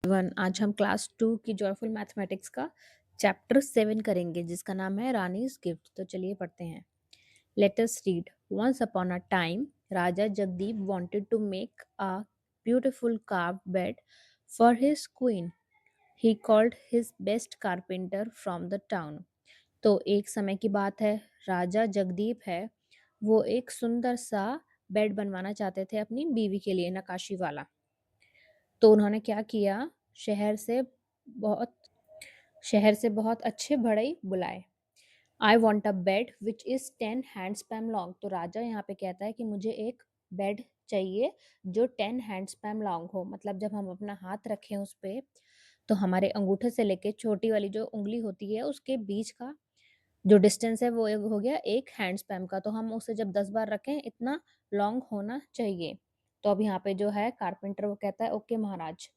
One आज हम class 2 की जॉयफुल मैथमेटिक्स का चैप्टर 7 करेंगे जिसका नाम है रानीज गिफ्ट। तो चलिए पढ़ते हैं। Let us read. Once upon a time राजा Jagdeep wanted to make a beautiful carved bed for his queen. He called his best carpenter from the town. तो एक समय की बात है, राजा जगदीप है, वो एक सुंदर सा बेड बनवाना चाहते थे अपनी बीवी के लिए, नक्काशी वाला। तो उन्होंने क्या किया, शहर से बहुत शहर से बहुत अच्छे बढ़ई बुलाए। I want a bed which is 10 hand spam long. तो राजा यहाँ पे कहता है कि मुझे एक बेड चाहिए जो 10 हैंड स्पैम लॉन्ग हो। मतलब जब हम अपना हाथ रखें उस पे, तो हमारे अंगूठे से लेके छोटी वाली जो उंगली होती है उसके बीच का जो डिस्टेंस है वो हो गया 1 हैंड स्पैम का। तो हम उसे जब 10 बार रखें, इतना लॉन्ग होना चाहिए। तो अब यहाँ पे जो है कारपेंटर वो कहता है ओके महाराज।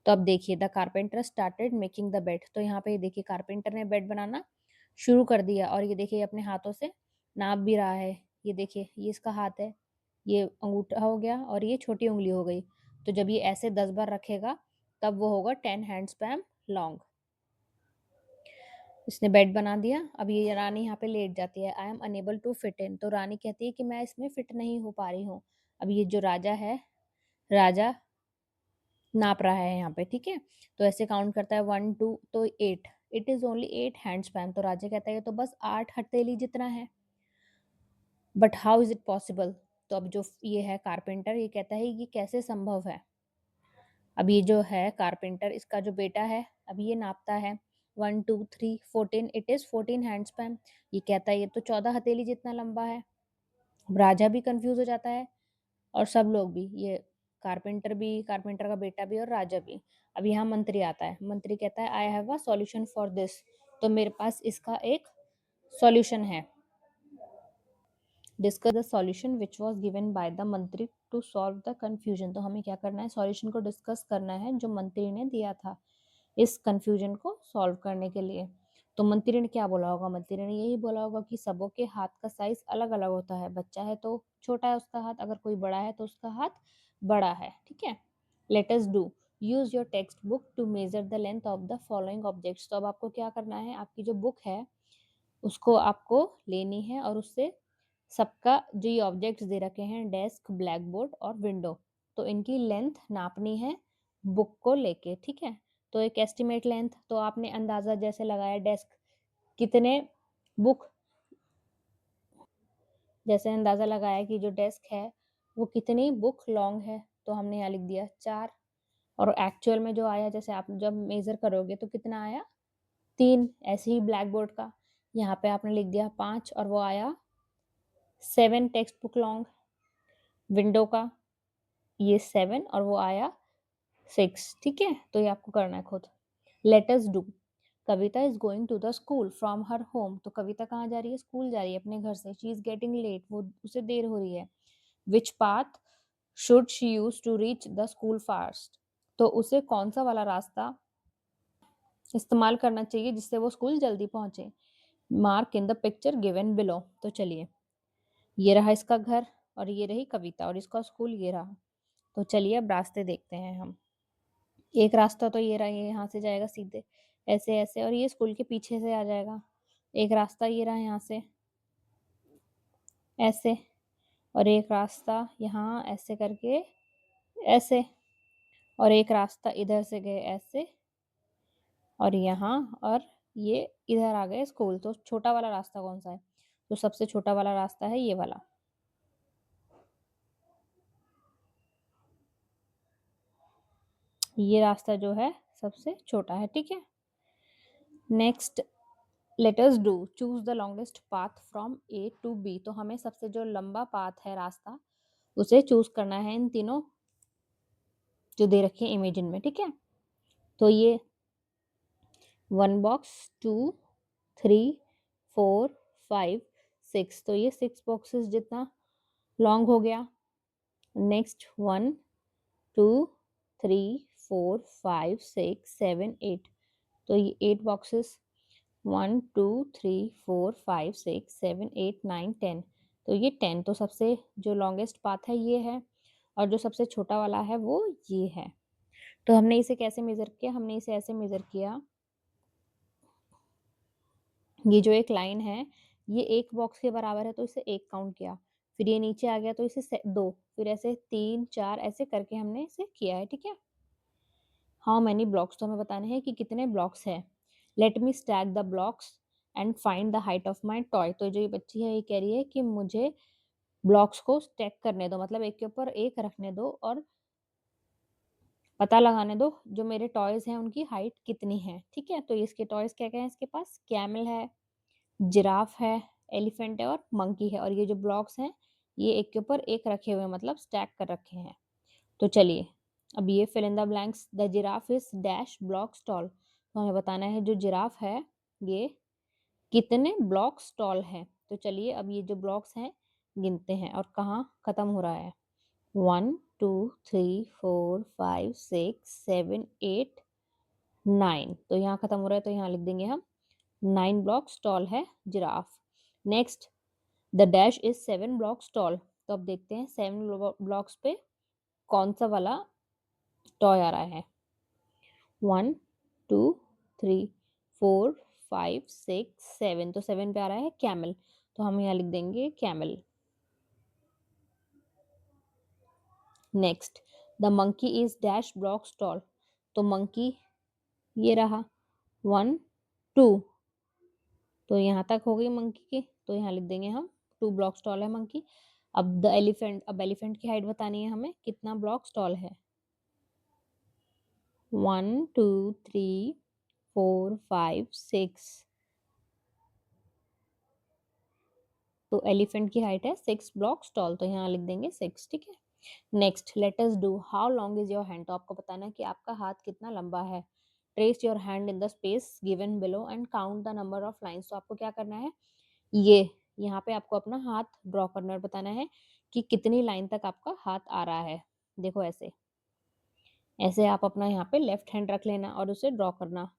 तो अब देखिए, the carpenter started making the bed. तो यहाँ पे ये देखिए कारपेंटर ने बेड बनाना शुरू कर दिया, और ये देखिए अपने हाथों से नाप भी रहा है। ये देखिए, ये इसका हाथ है, ये अंगूठा हो गया और ये छोटी उंगली हो गई। तो जब ये ऐसे 10 बार रखेगा तब वो होगा 10 हैंड स्पैम लॉन्ग। इसने बेड बना दिया। अब ये रानी यहाँ पे लेट जाती है। I am unable to fit in. तो रानी कहती है कि मैं इसमें फिट नहीं हो पा रही हूँ। अब ये जो राजा है, राजा नाप रहा है यहाँ पे, ठीक है। तो ऐसे काउंट करता है 1 2, तो 8। It is only 8 hand spam. तो राजा कहता है ये तो बस 8 हथेली जितना है। But how is it possible. तो अब जो ये है कारपेंटर, ये कहता है ये कैसे संभव है। अब ये जो है कारपेंटर, इसका जो बेटा है, अब ये नापता है 1 2 3 14। It is 14 hand spam. ये कहता है ये तो 14 हथेली जितना लंबा है। अब राजा भी कंफ्यूज हो जाता है, और सब लोग भी, ये कारपेंटर भी, कारपेंटर का बेटा भी और राजा भी। अब यहाँ मंत्री आता है। मंत्री कहता है I have a solution for this. तो मेरे पास इसका एक सॉल्यूशन है। Discuss the solution which was given by the मंत्री टू सॉल्व द कंफ्यूजन। तो हमें क्या करना है, सॉल्यूशन को डिस्कस करना है जो मंत्री ने दिया था इस कंफ्यूजन को सॉल्व करने के लिए। तो मंत्री ने क्या बोला होगा, मंत्री ने यही बोला होगा कि सबों के हाथ का साइज अलग अलग होता है। बच्चा है तो छोटा है उसका हाथ, अगर कोई बड़ा है तो उसका हाथ बड़ा है, ठीक है। Let us do. Use your text book to measure the length of the following objects. तो अब आपको क्या करना है, आपकी जो बुक है उसको आपको लेनी है, और उससे सबका जो ये ऑब्जेक्ट्स दे रखे हैं, डेस्क, ब्लैक बोर्ड और विंडो, तो इनकी लेंथ नापनी है बुक को लेके, ठीक है। तो एक एस्टिमेट लेंथ, तो आपने अंदाजा जैसे लगाया डेस्क कितने बुक, जैसे अंदाजा लगाया कि जो डेस्क है वो कितनी बुक लॉन्ग है, तो हमने यहाँ लिख दिया 4। और एक्चुअल में जो आया, जैसे आप जब मेजर करोगे तो कितना आया, 3। ऐसे ही ब्लैक बोर्ड का यहाँ पे आपने लिख दिया 5, और वो आया 7 टेक्स्ट बुक लॉन्ग। विंडो का ये 7 और वो आया 6, ठीक है। तो ये आपको करना है खुद। Let us do. Kavita is going to the school from her home. तो कविता कहाँ जा रही है, स्कूल जा रही है अपने घर से। शी इज गेटिंग लेट, वो उसे देर हो रही है। Which path should she use to reach the school fast. तो उसे कौन सा वाला रास्ता इस्तेमाल करना चाहिए जिससे वो स्कूल जल्दी पहुंचे। Mark in the picture given below. तो चलिए, ये रहा इसका घर, और ये रही कविता, और इसका स्कूल ये रहा। तो चलिए अब रास्ते देखते हैं हम। एक रास्ता तो ये रहा, ये यहाँ से जाएगा सीधे ऐसे ऐसे, और ये स्कूल के पीछे से आ जाएगा। एक रास्ता ये रहा यहाँ से ऐसे, और एक रास्ता यहाँ ऐसे करके ऐसे, और एक रास्ता इधर से गए ऐसे और यहाँ, और ये इधर आ गए स्कूल। तो छोटा वाला रास्ता कौन सा है, तो सबसे छोटा वाला रास्ता है ये वाला। ये रास्ता जो है सबसे छोटा है, ठीक है। Next, let us do choose the longest path from A to B. तो हमें सबसे जो लंबा पाथ है रास्ता उसे चूज करना है इन तीनों जो दे रखे हैं इमेजिन में, ठीक है। तो ये 1 बॉक्स, 2, 3, 4, 5, 6। तो ये 6 बॉक्सेस जितना लॉन्ग हो गया। नेक्स्ट 1 2 3 4 5 6 7 8। तो ये 8 बॉक्सेस, 1 2 3 4 5 6 7 8 9 10। तो ये 10। तो सबसे जो लॉन्गेस्ट पाथ है ये है, और जो सबसे छोटा वाला है वो ये है। तो हमने इसे कैसे मेज़र किया, हमने इसे ऐसे मेज़र किया, ये जो एक लाइन है, ये 1 बॉक्स के बराबर है तो इसे 1 काउंट किया, फिर ये नीचे आ गया तो इसे 2, फिर ऐसे 3, 4 ऐसे करके हमने इसे किया है, ठीक है? हाउ मैनी ब्लॉक्स, तो हमें बताने हैं कि कितने ब्लॉक्स हैं। Let me stack the blocks and find the height of my toy. तो जो ये बच्ची है ये कह रही है कि मुझे ब्लॉक्स को स्टैक करने दो, मतलब एक के ऊपर एक रखने दो और पता लगाने दो जो मेरे टॉयज हैं उनकी हाइट कितनी है, ठीक है? तो इसके टॉयज क्या क्या है इसके पास, कैमल है, जिराफ है, एलिफेंट है और मंकी है, और ये जो ब्लॉक्स हैं ये एक के ऊपर एक रखे हुए हैं, मतलब स्टैक कर रखे हैं। तो चलिए अब ये fill in the blanks, the giraffe is dash blocks tall. तो हमें बताना है जो जिराफ है ये कितने ब्लॉक्स टॉल है। तो चलिए अब ये जो ब्लॉक्स हैं गिनते हैं और कहाँ खत्म हो रहा है। 1 2 3 4 5 6 7 8 9, तो यहाँ खत्म हो रहा है तो यहाँ लिख देंगे हम 9 ब्लॉक्स टॉल है giraffe. Next, the dash is 7 blocks tall. तो अब देखते हैं 7 ब्लॉक्स पे कौन सा वाला टॉय आ रहा है। 1 2 3 4 5 6 7, तो 7 पे आ रहा है कैमल, तो हम यहाँ लिख देंगे camel. Next, the monkey is dash blocks tall. तो मंकी ये रहा 1 2, तो यहाँ तक हो गई मंकी की, तो यहाँ लिख देंगे हम 2 ब्लॉक्स टॉल है मंकी। अब द एलिफेंट, अब एलिफेंट की हाइट बतानी है हमें, कितना ब्लॉक्स टॉल है। 1 2 3 4 5 6, तो एलिफेंट की हाइट है 6 ब्लॉक्स टॉल, तो यहाँ लिख देंगे 6, ठीक है? Next, let us do how long is your hand. तो आपको बताना है कि आपका हाथ कितना लंबा है। Trace your hand in the space given below and count the number of lines. तो आपको क्या करना है, ये यहाँ पे आपको अपना हाथ ड्रॉ करना और बताना है कि कितनी लाइन तक आपका हाथ आ रहा है। देखो ऐसे ऐसे आप अपना यहाँ पे लेफ्ट हैंड रख लेना और उसे ड्रॉ करना।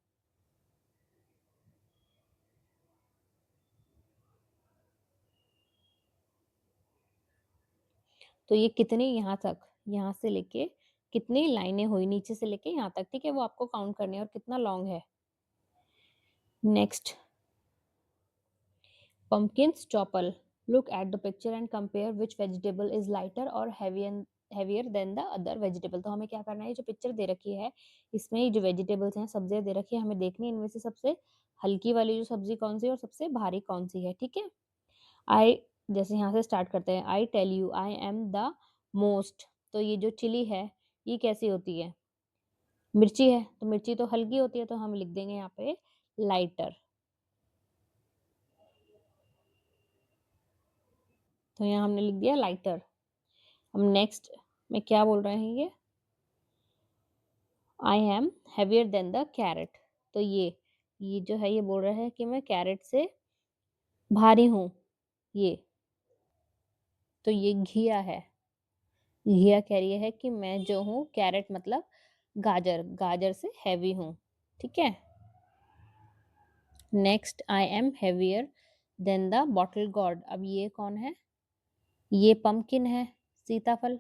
तो ये कितनी यहाँ तक, यहाँ से लेके कितनी लाइनें हुई नीचे से लेके यहाँ तक, ठीक है? वो आपको काउंट करनी है और कितना लॉन्ग है। Next, pumpkin's chopper. Look at the picture and compare which vegetable is lighter or heavier than the other vegetable। तो हमें क्या करना है, जो पिक्चर दे रखी है इसमें जो वेजिटेबल्स हैं, सब्जियां दे रखी है, हमें देखनी है इनमें से सबसे हल्की वाली जो सब्जी कौन सी है और सबसे भारी कौन सी है, ठीक है? आई, जैसे यहाँ से स्टार्ट करते हैं, I tell you I am the most. तो ये जो चिली है ये कैसी होती है, मिर्ची है, तो मिर्ची तो हल्की होती है, तो हम लिख देंगे यहाँ पे लाइटर। तो यहाँ हमने लिख दिया लाइटर। अब नेक्स्ट में क्या बोल रहे हैं I am heavier than the carat. तो ये जो है ये बोल रहा है कि मैं कैरेट से भारी हूँ ये। तो ये घिया है, घिया कह रही है कि मैं जो हूँ कैरेट मतलब गाजर, गाजर से हैवी हूँ, ठीक है? Next, I am heavier than the bottle God. अब ये कौन है, ये पंपकिन है, सीताफल।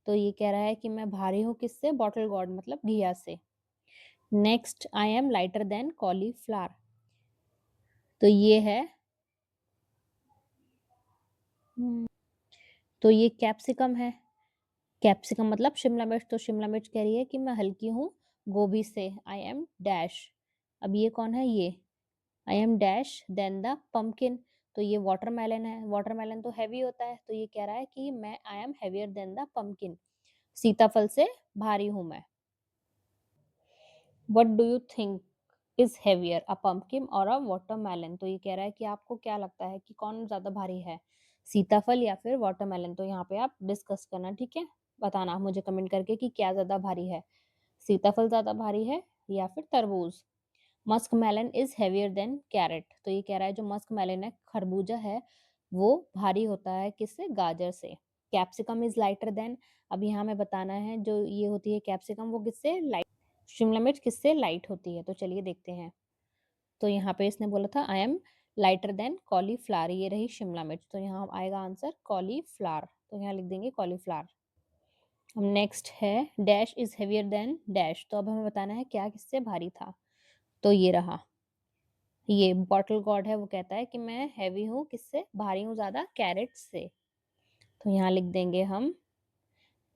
तो ये कह रहा है कि मैं भारी हूँ किससे, बॉटल गॉड मतलब घिया से। Next, I am lighter than cauliflower. तो ये है तो ये कैप्सिकम है, कैप्सिकम मतलब शिमला मिर्च। तो शिमला मिर्च कह रही है कि मैं हल्की हूँ गोभी से, आई एम डैश। अब ये कौन है, ये I am dash than the pumpkin. तो ये वाटरमेलन है, वाटरमेलन तो हैवी होता है, तो ये कह रहा है कि मैं I am heavier than the pumpkin, सीताफल से भारी हूं मैं। What do you think is heavier, a pumpkin और अ वाटरमेलन। तो ये कह रहा है कि आपको क्या लगता है कि कौन ज्यादा भारी है, सीताफल या फिर वाटरमेलन। तो यहाँ पे आप डिस्कस करना, ठीक है? बताना मुझे कमेंट करके कि क्या ज्यादा भारी है, सीताफल ज्यादा भारी है या फिर तरबूज। Musk melon is heavier than carrot. तो ये कह रहा है जो मस्क मेलन है, खरबूजा है, वो भारी होता है किससे, गाजर से। Capsicum is lighter then. अब यहाँ हमें बताना है जो ये होती है कैप्सिकम वो किससे लाइट, शिमला मिर्च किससे लाइट होती है। तो चलिए देखते हैं। तो यहाँ पे इसने बोला था I am lighter than cauliflower, ये रही शिमला मिर्च, तो यहाँ आएगा आंसर कॉलीफ्लावर। तो यहाँ लिख देंगे कॉलीफ्लावर। अब नेक्स्ट है dash is heavier than dash, तो अब हमें बताना है क्या किससे भारी था। तो ये रहा, ये बॉटल गॉड है, वो कहता है कि मैं हैवी हूँ, किससे भारी हूँ ज्यादा, कैरेट से। तो यहाँ लिख देंगे हम,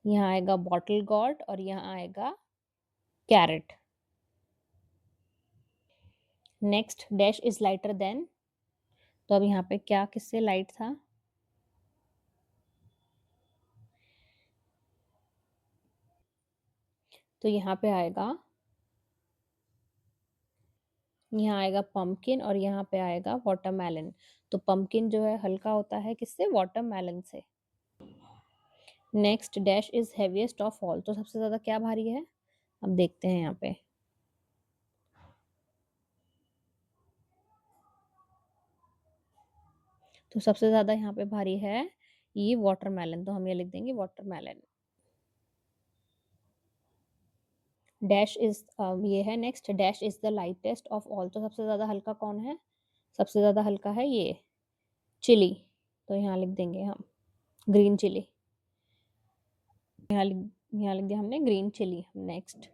यहाँ आएगा बॉटल गॉड और यहाँ आएगा carrot. Next dash is lighter than, तो अब यहाँ पे क्या किससे लाइट था, तो यहाँ आएगा पम्पकिन और यहाँ पे आएगा वाटरमेलन। तो पम्पकिन जो है हल्का होता है किससे, वाटरमेलन से। Next dash is heaviest of all, तो सबसे ज्यादा क्या भारी है, अब देखते हैं यहाँ पे। तो सबसे ज्यादा यहाँ पे भारी है ये वाटरमेलन, तो हम ये लिख देंगे वाटरमेलन। डैश इज ये है next, dash is the lightest of all, तो सबसे ज्यादा हल्का कौन है, सबसे ज्यादा हल्का है ये चिली, तो यहाँ लिख देंगे हम ग्रीन चिली। यहाँ लिख दिया हमने green chilli. Next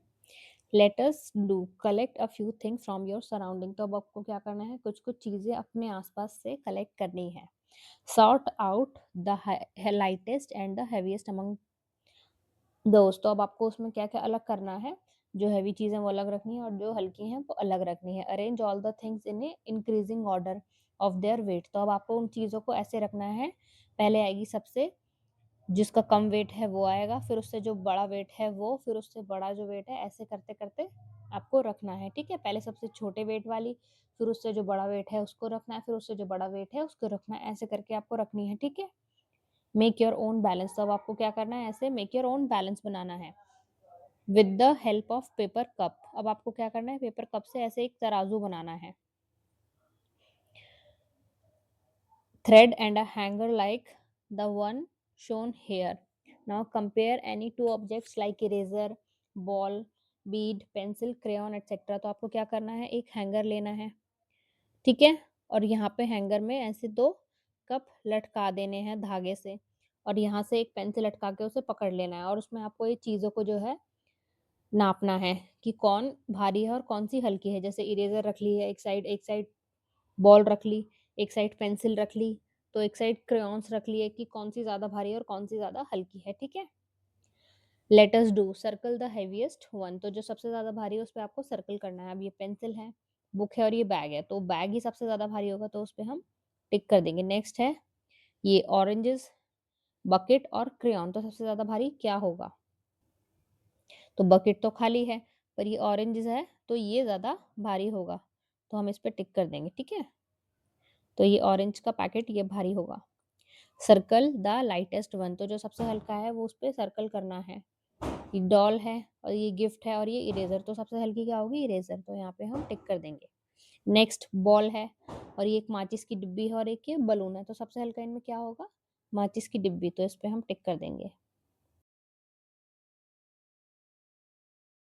let us do collect a few things from your surrounding, तो अब आपको क्या करना है, कुछ कुछ चीजें अपने आसपास से कलेक्ट करनी है। Sort out the lightest and the heaviest among दोस्त, तो अब आपको उसमें क्या क्या अलग करना है, जो हैवी चीजें वो अलग रखनी है और जो हल्की हैं वो अलग रखनी है। Arrange all the things in a increasing order of their weight, तो अब आपको उन चीजों को ऐसे रखना है, पहले आएगी सबसे जिसका कम वेट है वो आएगा, फिर उससे जो बड़ा वेट है वो, फिर उससे बड़ा जो वेट है, ऐसे करते करते आपको रखना है। ठीक है, पहले सबसे छोटे वेट वाली, फिर उससे जो बड़ा वेट है उसको रखना है, फिर उससे जो बड़ा वेट है उसको रखना है, ऐसे करके आपको रखनी है। ठीक है, मेक योर ओन बैलेंस, तो अब आपको क्या करना है, ऐसे मेक योर ओन बैलेंस बनाना है with the help of paper cup. अब आपको क्या करना है, पेपर कप से ऐसे एक तराजू बनाना है। Thread and a hanger like the one shown here. Now compare any two objects like eraser, ball, bead, pencil, crayon etc. तो आपको क्या करना है, एक हैंगर लेना है, ठीक है, और यहाँ पे हैंगर में ऐसे दो कप लटका देने हैं धागे से, और यहाँ से एक पेन से लटका के उसे पकड़ लेना है, और उसमें आपको ये चीज़ों को जो है नापना है कि कौन भारी है और कौन सी हल्की है। जैसे इरेजर रख ली है एक साइड बॉल रख ली, एक साइड पेंसिल रख ली, तो एक साइड क्रेयॉन्स रख लिए कि कौन सी ज़्यादा भारी है और कौन सी ज़्यादा हल्की है। ठीक है, let us do circle the heaviest one, तो जो सबसे ज़्यादा भारी है उस पे आपको सर्कल करना है। अब ये पेंसिल है, बुक है और ये बैग है, तो बैग ही सबसे ज़्यादा भारी होगा, तो उस पे हम टिक कर देंगे। नेक्स्ट है ये ऑरेंजेस, बकेट और क्रेयॉन, तो सबसे ज़्यादा भारी क्या होगा, तो बकेट तो खाली है, पर ये ऑरेंजेस है तो ये ज़्यादा भारी होगा, तो हम इस पे टिक कर देंगे। ठीक है, तो ये ऑरेंज का पैकेट ये भारी होगा। सर्कल द लाइटेस्ट वन, तो जो सबसे हल्का है वो उस पर सर्कल करना है। ये डॉल है और ये गिफ्ट है और ये इरेजर, तो सबसे हल्की क्या होगी, इरेजर, तो यहाँ पे हम टिक कर देंगे। नेक्स्ट बॉल है और ये एक माचिस की डिब्बी है और एक ये बलून है, तो सबसे हल्का इनमें क्या होगा, माचिस की डिब्बी, तो इस पे हम टिक कर देंगे।